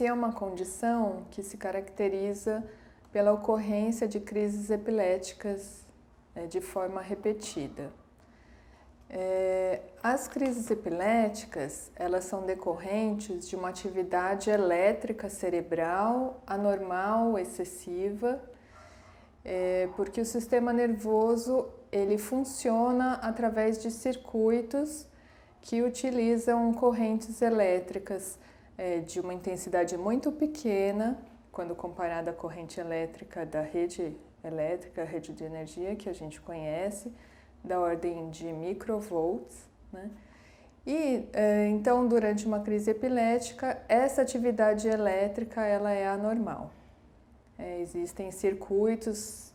epilepsia é uma condição que se caracteriza pela ocorrência de crises epiléticas de forma repetida. As crises epiléticas, elas são decorrentes de uma atividade elétrica cerebral anormal, excessiva, porque o sistema nervoso ele funciona através de circuitos que utilizam correntes elétricas de uma intensidade muito pequena, quando comparada à corrente elétrica da rede elétrica, a rede de energia que a gente conhece, da ordem de microvolts, né? E então, durante uma crise epilética, essa atividade elétrica ela é anormal. Existem circuitos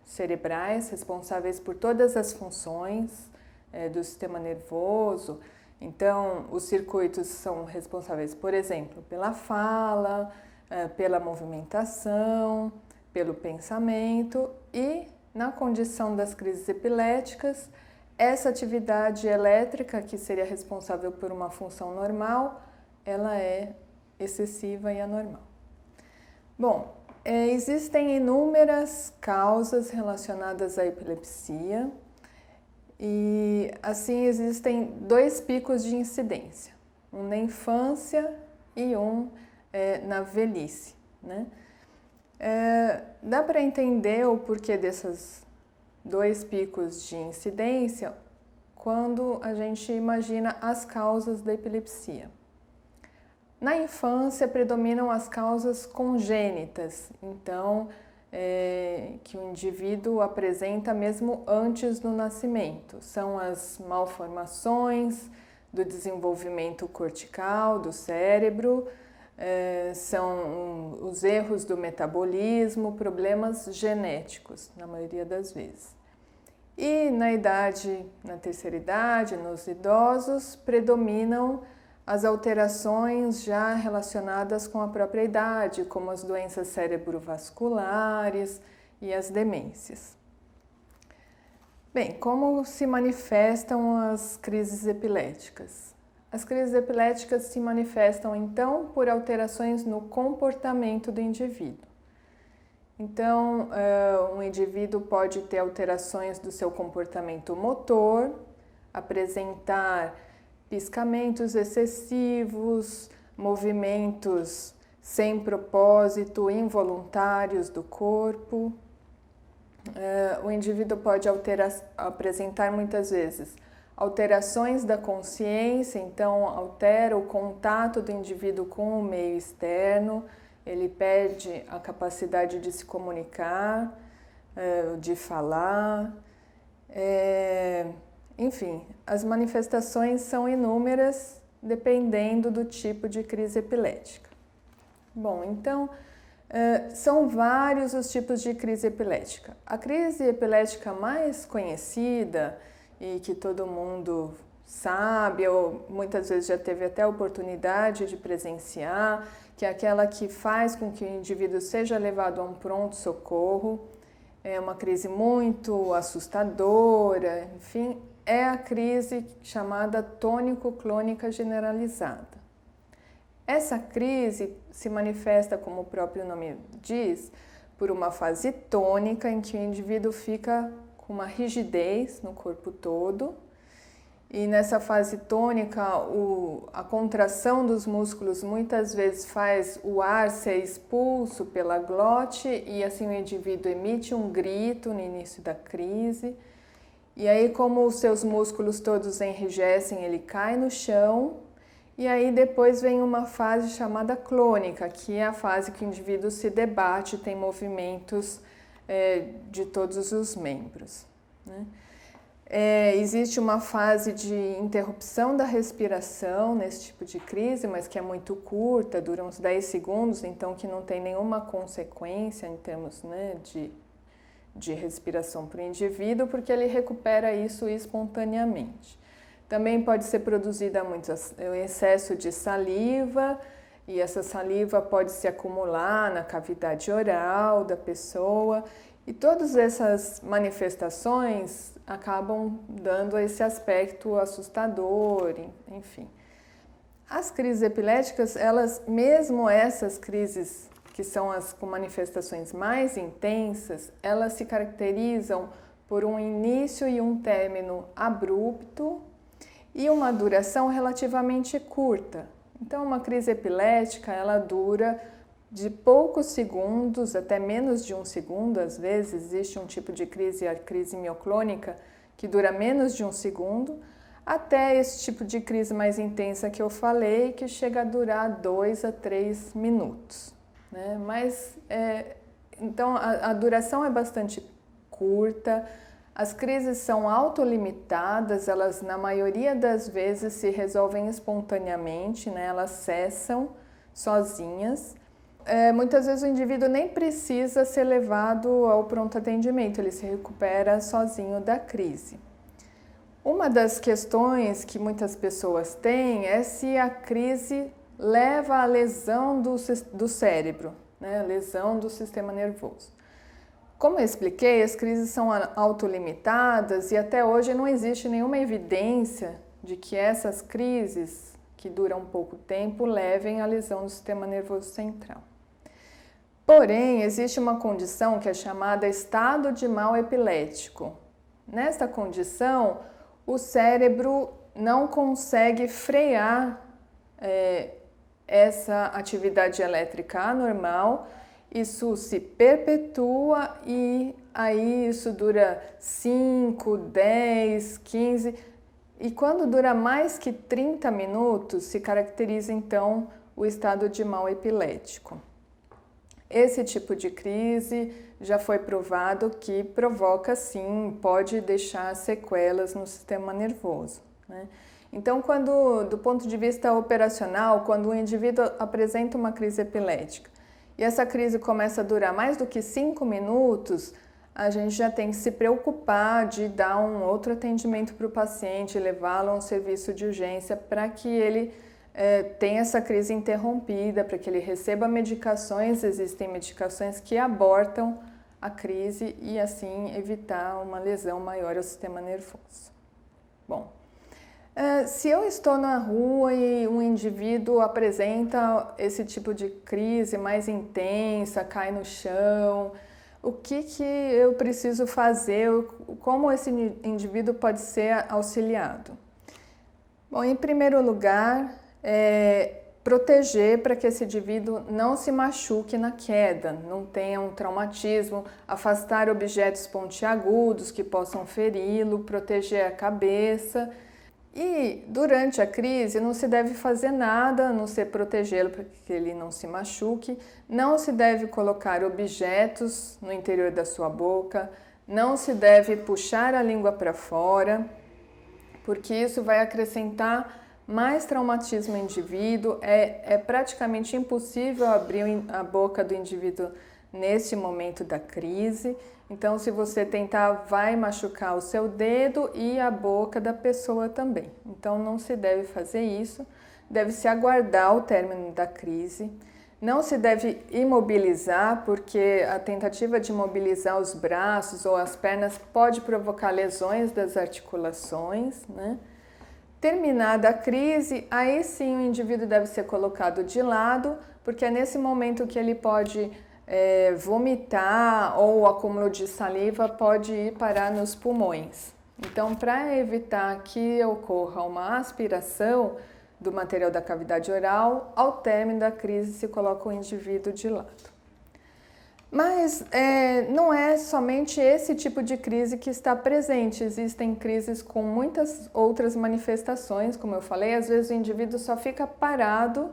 cerebrais responsáveis por todas as funções do sistema nervoso. Então, os circuitos são responsáveis, por exemplo, pela fala, pela movimentação, pelo pensamento e, na condição das crises epiléticas, essa atividade elétrica, que seria responsável por uma função normal, ela é excessiva e anormal. Bom, existem inúmeras causas relacionadas à epilepsia e, assim, existem 2 picos de incidência, um na infância e um na velhice, né? Dá para entender o porquê desses 2 picos de incidência quando a gente imagina as causas da epilepsia. Na infância predominam as causas congênitas, então que o indivíduo apresenta mesmo antes do nascimento. São as malformações do desenvolvimento cortical do cérebro, são os erros do metabolismo, problemas genéticos, na maioria das vezes. E na terceira idade, nos idosos, predominam as alterações já relacionadas com a própria idade, como as doenças cerebrovasculares e as demências. Bem, como se manifestam as crises epiléticas? As crises epiléticas se manifestam, então, por alterações no comportamento do indivíduo. Então, um indivíduo pode ter alterações do seu comportamento motor, apresentar piscamentos excessivos, movimentos sem propósito, involuntários do corpo. O indivíduo pode apresentar muitas vezes alterações da consciência, então altera o contato do indivíduo com o meio externo, ele perde a capacidade de se comunicar, de falar. Enfim, as manifestações são inúmeras dependendo do tipo de crise epilética. Bom, então, são vários os tipos de crise epilética. A crise epilética mais conhecida e que todo mundo sabe, ou muitas vezes já teve até a oportunidade de presenciar, que é aquela que faz com que o indivíduo seja levado a um pronto-socorro, é uma crise muito assustadora, enfim, é a crise chamada tônico-clônica generalizada. Essa crise se manifesta, como o próprio nome diz, por uma fase tônica em que o indivíduo fica com uma rigidez no corpo todo, e nessa fase tônica a contração dos músculos muitas vezes faz o ar ser expulso pela glote e assim o indivíduo emite um grito no início da crise. E aí, como os seus músculos todos enrijecem, ele cai no chão. E aí depois vem uma fase chamada clônica, que é a fase que o indivíduo se debate, tem movimentos de todos os membros, né? Existe uma fase de interrupção da respiração nesse tipo de crise, mas que é muito curta, dura uns 10 segundos, então que não tem nenhuma consequência em termos, né, de respiração para o indivíduo, porque ele recupera isso espontaneamente. Também pode ser produzida muito excesso de saliva, e essa saliva pode se acumular na cavidade oral da pessoa, e todas essas manifestações acabam dando esse aspecto assustador, enfim. As crises epiléticas, elas, mesmo essas crises que são as com manifestações mais intensas, elas se caracterizam por um início e um término abrupto e uma duração relativamente curta. Então, uma crise epilética, ela dura de poucos segundos, até menos de um segundo. Às vezes existe um tipo de crise, a crise mioclônica, que dura menos de um segundo, até esse tipo de crise mais intensa que eu falei, que chega a durar 2 a 3 minutos. Né? Mas, então, a duração é bastante curta, as crises são autolimitadas, elas na maioria das vezes se resolvem espontaneamente, né? Elas cessam sozinhas. Muitas vezes o indivíduo nem precisa ser levado ao pronto atendimento, ele se recupera sozinho da crise. Uma das questões que muitas pessoas têm é se a crise leva à lesão do cérebro, né? Lesão do sistema nervoso. Como eu expliquei, as crises são autolimitadas e até hoje não existe nenhuma evidência de que essas crises, que duram pouco tempo, levem à lesão do sistema nervoso central. Porém, existe uma condição que é chamada estado de mal epilético. Nesta condição, o cérebro não consegue frear essa atividade elétrica anormal. Isso se perpetua e aí isso dura 5, 10, 15 e quando dura mais que 30 minutos se caracteriza então o estado de mal epilético. Esse tipo de crise já foi provado que provoca sim, pode deixar sequelas no sistema nervoso, né? Então, do ponto de vista operacional, quando o indivíduo apresenta uma crise epilética e essa crise começa a durar mais do que 5 minutos, a gente já tem que se preocupar de dar um outro atendimento para o paciente, levá-lo a um serviço de urgência para que ele tenha essa crise interrompida, para que ele receba medicações. Existem medicações que abortam a crise e assim evitar uma lesão maior ao sistema nervoso. Bom, se eu estou na rua e um indivíduo apresenta esse tipo de crise mais intensa, cai no chão, o que eu preciso fazer? Como esse indivíduo pode ser auxiliado? Bom, em primeiro lugar, proteger para que esse indivíduo não se machuque na queda, não tenha um traumatismo, afastar objetos pontiagudos que possam feri-lo, proteger a cabeça. E durante a crise não se deve fazer nada a não ser protegê-lo para que ele não se machuque, não se deve colocar objetos no interior da sua boca, não se deve puxar a língua para fora, porque isso vai acrescentar mais traumatismo ao indivíduo. É praticamente impossível abrir a boca do indivíduo nesse momento da crise. Então, se você tentar, vai machucar o seu dedo e a boca da pessoa também. Então, não se deve fazer isso. Deve-se aguardar o término da crise. Não se deve imobilizar, porque a tentativa de imobilizar os braços ou as pernas pode provocar lesões das articulações, né? Terminada a crise, aí sim o indivíduo deve ser colocado de lado, porque é nesse momento que ele pode vomitar ou o acúmulo de saliva pode ir parar nos pulmões. Então, para evitar que ocorra uma aspiração do material da cavidade oral, ao término da crise se coloca o indivíduo de lado. Mas não é somente esse tipo de crise que está presente, existem crises com muitas outras manifestações, como eu falei, às vezes o indivíduo só fica parado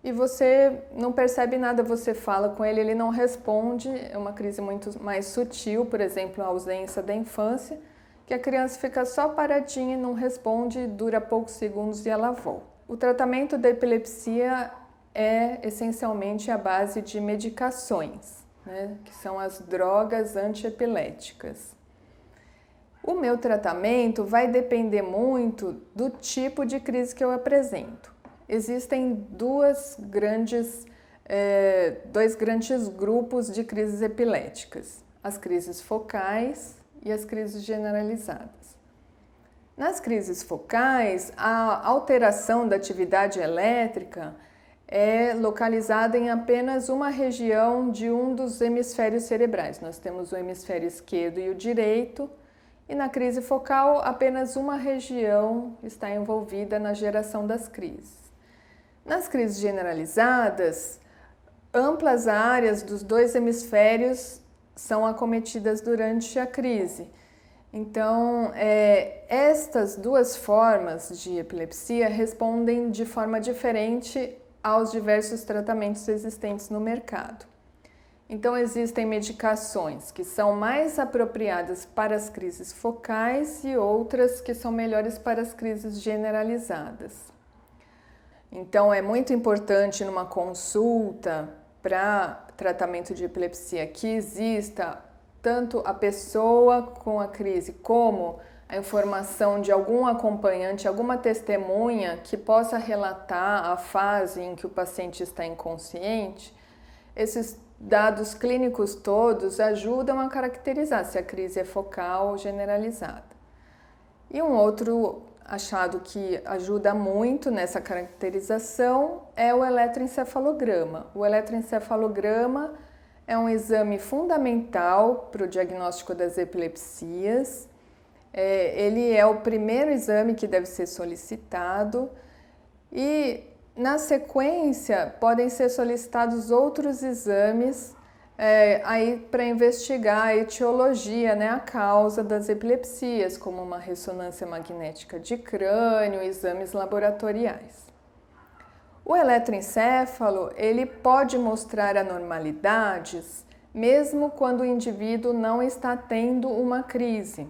e você não percebe nada, você fala com ele, ele não responde, é uma crise muito mais sutil, por exemplo, a ausência da infância, que a criança fica só paradinha e não responde, dura poucos segundos e ela volta. O tratamento da epilepsia é essencialmente à base de medicações, né, que são as drogas antiepiléticas. O meu tratamento vai depender muito do tipo de crise que eu apresento. Existem dois grandes grupos de crises epiléticas, as crises focais e as crises generalizadas. Nas crises focais, a alteração da atividade elétrica é localizada em apenas uma região de um dos hemisférios cerebrais. Nós temos o hemisfério esquerdo e o direito, e na crise focal apenas uma região está envolvida na geração das crises. Nas crises generalizadas, amplas áreas dos dois hemisférios são acometidas durante a crise. Então, estas duas formas de epilepsia respondem de forma diferente aos diversos tratamentos existentes no mercado. Então, existem medicações que são mais apropriadas para as crises focais e outras que são melhores para as crises generalizadas. Então, é muito importante numa consulta para tratamento de epilepsia que exista tanto a pessoa com a crise como a informação de algum acompanhante, alguma testemunha que possa relatar a fase em que o paciente está inconsciente. Esses dados clínicos todos ajudam a caracterizar se a crise é focal ou generalizada. E um outro achado que ajuda muito nessa caracterização é o eletroencefalograma. O eletroencefalograma é um exame fundamental para o diagnóstico das epilepsias. Ele é o primeiro exame que deve ser solicitado e, na sequência, podem ser solicitados outros exames para investigar a etiologia, né, a causa das epilepsias, como uma ressonância magnética de crânio, exames laboratoriais. O eletroencefalo, ele pode mostrar anormalidades mesmo quando o indivíduo não está tendo uma crise.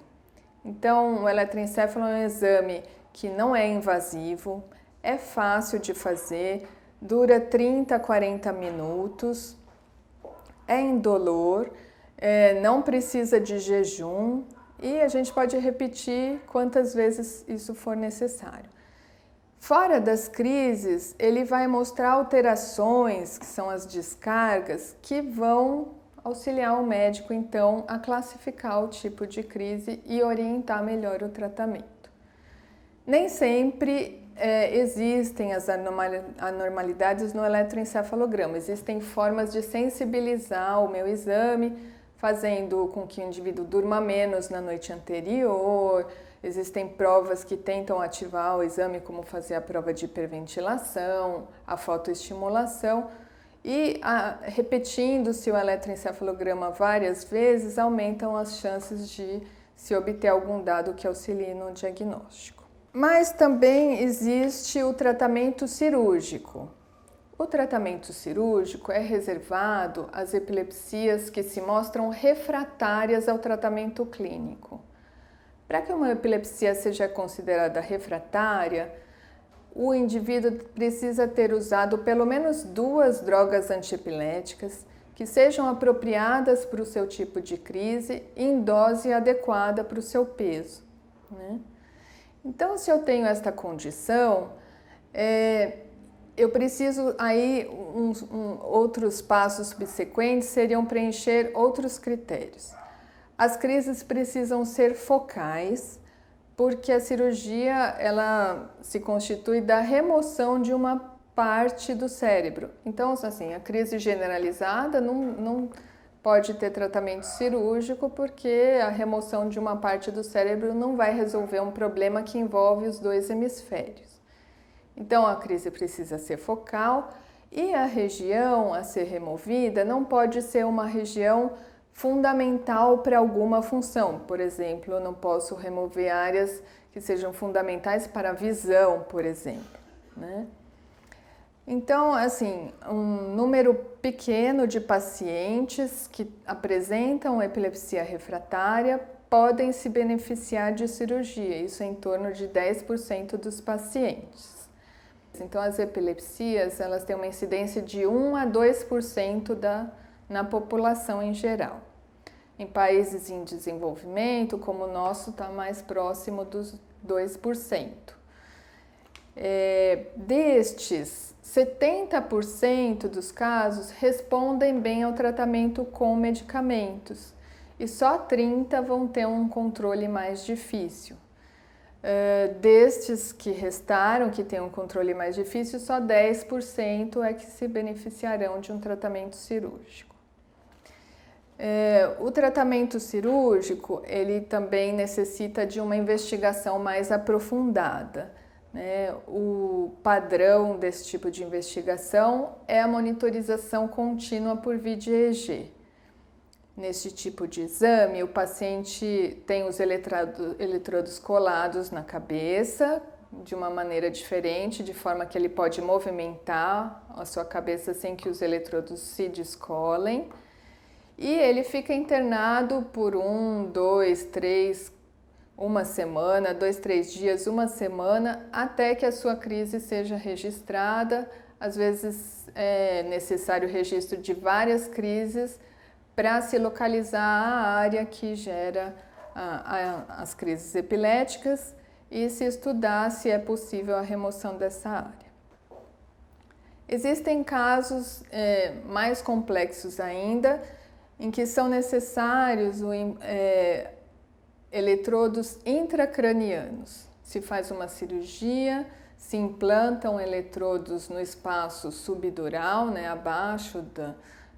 Então, o eletroencefalo é um exame que não é invasivo, é fácil de fazer, dura 30 a 40 minutos, é indolor, não precisa de jejum e a gente pode repetir quantas vezes isso for necessário. Fora das crises, ele vai mostrar alterações, que são as descargas, que vão auxiliar o médico, então, a classificar o tipo de crise e orientar melhor o tratamento. Nem sempre existem as anormalidades no eletroencefalograma. Existem formas de sensibilizar o meu exame, fazendo com que o indivíduo durma menos na noite anterior. Existem provas que tentam ativar o exame, como fazer a prova de hiperventilação, a fotoestimulação, e repetindo-se o eletroencefalograma várias vezes, aumentam as chances de se obter algum dado que auxilie no diagnóstico. Mas também existe o tratamento cirúrgico. O tratamento cirúrgico é reservado às epilepsias que se mostram refratárias ao tratamento clínico. Para que uma epilepsia seja considerada refratária, o indivíduo precisa ter usado pelo menos 2 drogas antiepiléticas que sejam apropriadas para o seu tipo de crise em dose adequada para o seu peso, né? Então, se eu tenho esta condição, eu preciso aí, outros passos subsequentes seriam preencher outros critérios. As crises precisam ser focais, porque a cirurgia ela se constitui da remoção de uma parte do cérebro. Então, assim, a crise generalizada não pode ter tratamento cirúrgico, porque a remoção de uma parte do cérebro não vai resolver um problema que envolve os 2 hemisférios. Então, a crise precisa ser focal e a região a ser removida não pode ser uma região fundamental para alguma função. Por exemplo, eu não posso remover áreas que sejam fundamentais para a visão, por exemplo, né? Então, assim, um número pequeno de pacientes que apresentam epilepsia refratária podem se beneficiar de cirurgia, isso é em torno de 10% dos pacientes. Então, as epilepsias, elas têm uma incidência de 1 a 2% na população em geral. Em países em desenvolvimento, como o nosso, está mais próximo dos 2%. Destes, 70% dos casos respondem bem ao tratamento com medicamentos e só 30% vão ter um controle mais difícil. Destes que restaram, que têm um controle mais difícil, só 10% é que se beneficiarão de um tratamento cirúrgico. O tratamento cirúrgico, ele também necessita de uma investigação mais aprofundada, né? O padrão desse tipo de investigação é a monitorização contínua por vídeo EEG. Neste tipo de exame, o paciente tem os eletrodos colados na cabeça de uma maneira diferente, de forma que ele pode movimentar a sua cabeça sem que os eletrodos se descolem. E ele fica internado por 2, 3 dias, uma semana, até que a sua crise seja registrada. Às vezes é necessário o registro de várias crises para se localizar a área que gera as crises epiléticas e se estudar se é possível a remoção dessa área. Existem casos mais complexos ainda, em que são necessários eletrodos intracranianos. Se faz uma cirurgia, se implantam eletrodos no espaço subdural, né, abaixo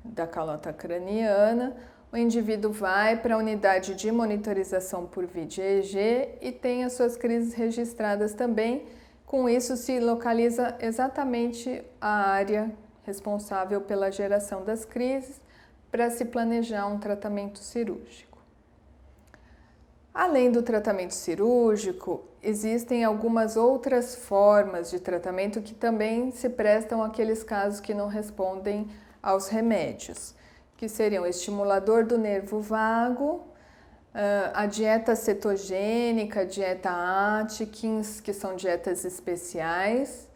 da calota craniana. O indivíduo vai para a unidade de monitorização por vídeo EEG e tem as suas crises registradas também. Com isso, se localiza exatamente a área responsável pela geração das crises para se planejar um tratamento cirúrgico. Além do tratamento cirúrgico, existem algumas outras formas de tratamento que também se prestam àqueles casos que não respondem aos remédios, que seriam o estimulador do nervo vago, a dieta cetogênica, a dieta Atkins, que são dietas especiais,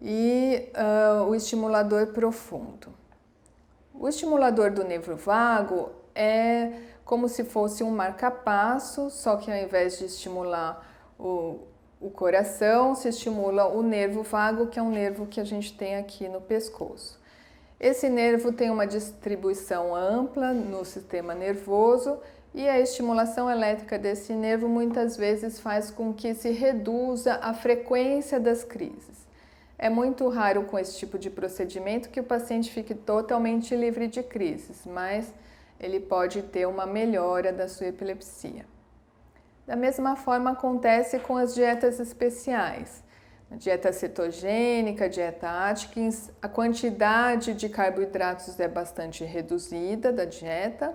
e o estimulador profundo. O estimulador do nervo vago é como se fosse um marca-passo, só que ao invés de estimular o coração, se estimula o nervo vago, que é um nervo que a gente tem aqui no pescoço. Esse nervo tem uma distribuição ampla no sistema nervoso e a estimulação elétrica desse nervo muitas vezes faz com que se reduza a frequência das crises. É muito raro com esse tipo de procedimento que o paciente fique totalmente livre de crises, mas ele pode ter uma melhora da sua epilepsia. Da mesma forma acontece com as dietas especiais. A dieta cetogênica, a dieta Atkins, a quantidade de carboidratos é bastante reduzida da dieta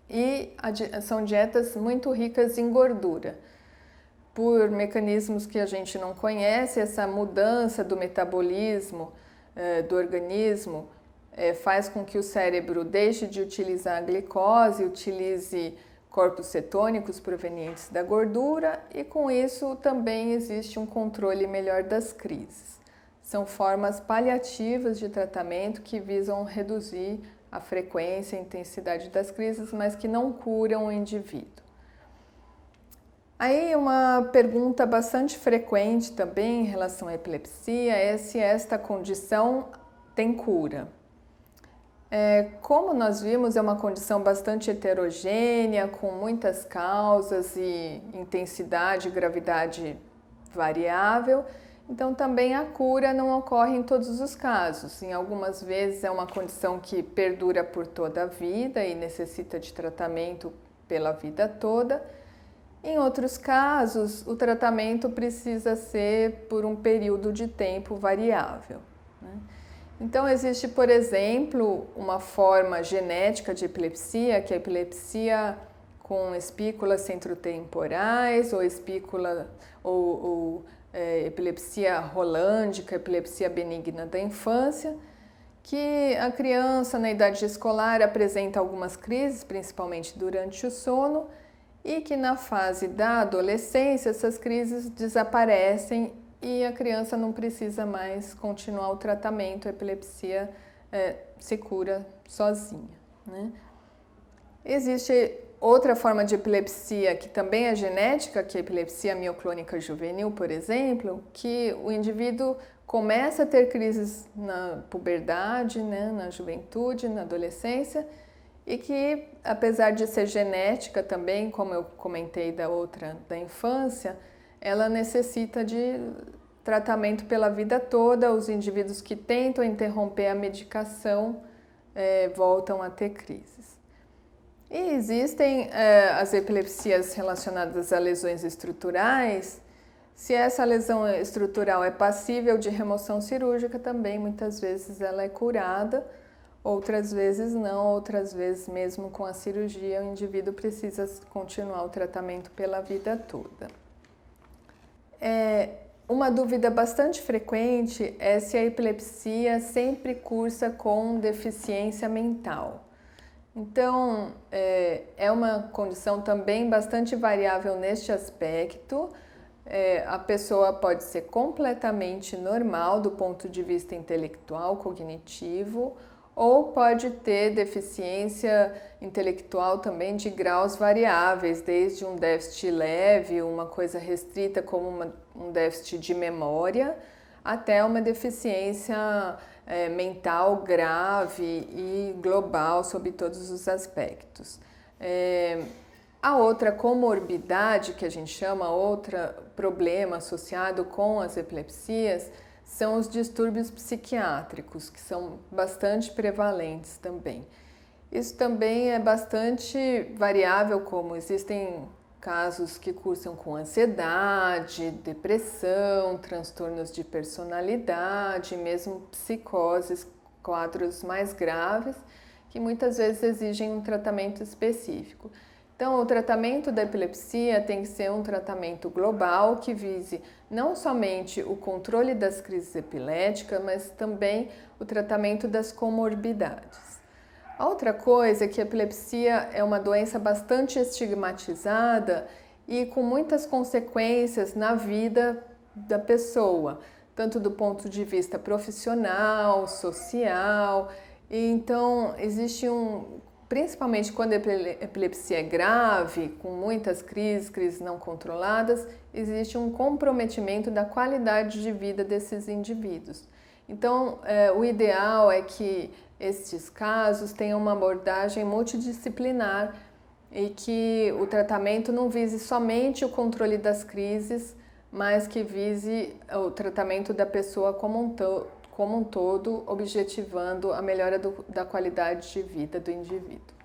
e são dietas muito ricas em gordura. Por mecanismos que a gente não conhece, essa mudança do metabolismo do organismo faz com que o cérebro deixe de utilizar a glicose, utilize corpos cetônicos provenientes da gordura e com isso também existe um controle melhor das crises. São formas paliativas de tratamento que visam reduzir a frequência e a intensidade das crises, mas que não curam o indivíduo. Aí uma pergunta bastante frequente também em relação à epilepsia é se esta condição tem cura. Como nós vimos, é uma condição bastante heterogênea, com muitas causas e intensidade e gravidade variável, então também a cura não ocorre em todos os casos. Em algumas vezes é uma condição que perdura por toda a vida e necessita de tratamento pela vida toda. Em outros casos, o tratamento precisa ser por um período de tempo variável, né? Então, existe, por exemplo, uma forma genética de epilepsia, que é a epilepsia com espículas centrotemporais, ou epilepsia rolândica, epilepsia benigna da infância, que a criança na idade escolar apresenta algumas crises, principalmente durante o sono, e que na fase da adolescência essas crises desaparecem e a criança não precisa mais continuar o tratamento, a epilepsia se cura sozinha, né? Existe outra forma de epilepsia que também é genética, que é a epilepsia mioclônica juvenil, por exemplo, que o indivíduo começa a ter crises na puberdade, né, na juventude, na adolescência, e que, apesar de ser genética também, como eu comentei da outra, da infância, ela necessita de tratamento pela vida toda. Os indivíduos que tentam interromper a medicação voltam a ter crises. E existem as epilepsias relacionadas a lesões estruturais. Se essa lesão estrutural é passível de remoção cirúrgica, também muitas vezes ela é curada, outras vezes não, outras vezes mesmo com a cirurgia o indivíduo precisa continuar o tratamento pela vida toda. Uma dúvida bastante frequente é se a epilepsia sempre cursa com deficiência mental. Então, é uma condição também bastante variável neste aspecto. A pessoa pode ser completamente normal do ponto de vista intelectual, cognitivo, ou pode ter deficiência intelectual também de graus variáveis, desde um déficit leve, uma coisa restrita como um déficit de memória, até uma deficiência mental grave e global sob todos os aspectos. A outra comorbidade que a gente chama, outro problema associado com as epilepsias, são os distúrbios psiquiátricos, que são bastante prevalentes também. Isso também é bastante variável, como existem casos que cursam com ansiedade, depressão, transtornos de personalidade, mesmo psicoses, quadros mais graves, que muitas vezes exigem um tratamento específico. Então, o tratamento da epilepsia tem que ser um tratamento global que vise não somente o controle das crises epiléticas, mas também o tratamento das comorbidades. A outra coisa é que a epilepsia é uma doença bastante estigmatizada e com muitas consequências na vida da pessoa, tanto do ponto de vista profissional, social. E então, principalmente quando a epilepsia é grave, com muitas crises não controladas, existe um comprometimento da qualidade de vida desses indivíduos. Então, o ideal é que estes casos tenham uma abordagem multidisciplinar e que o tratamento não vise somente o controle das crises, mas que vise o tratamento da pessoa como um todo, objetivando a melhora da qualidade de vida do indivíduo.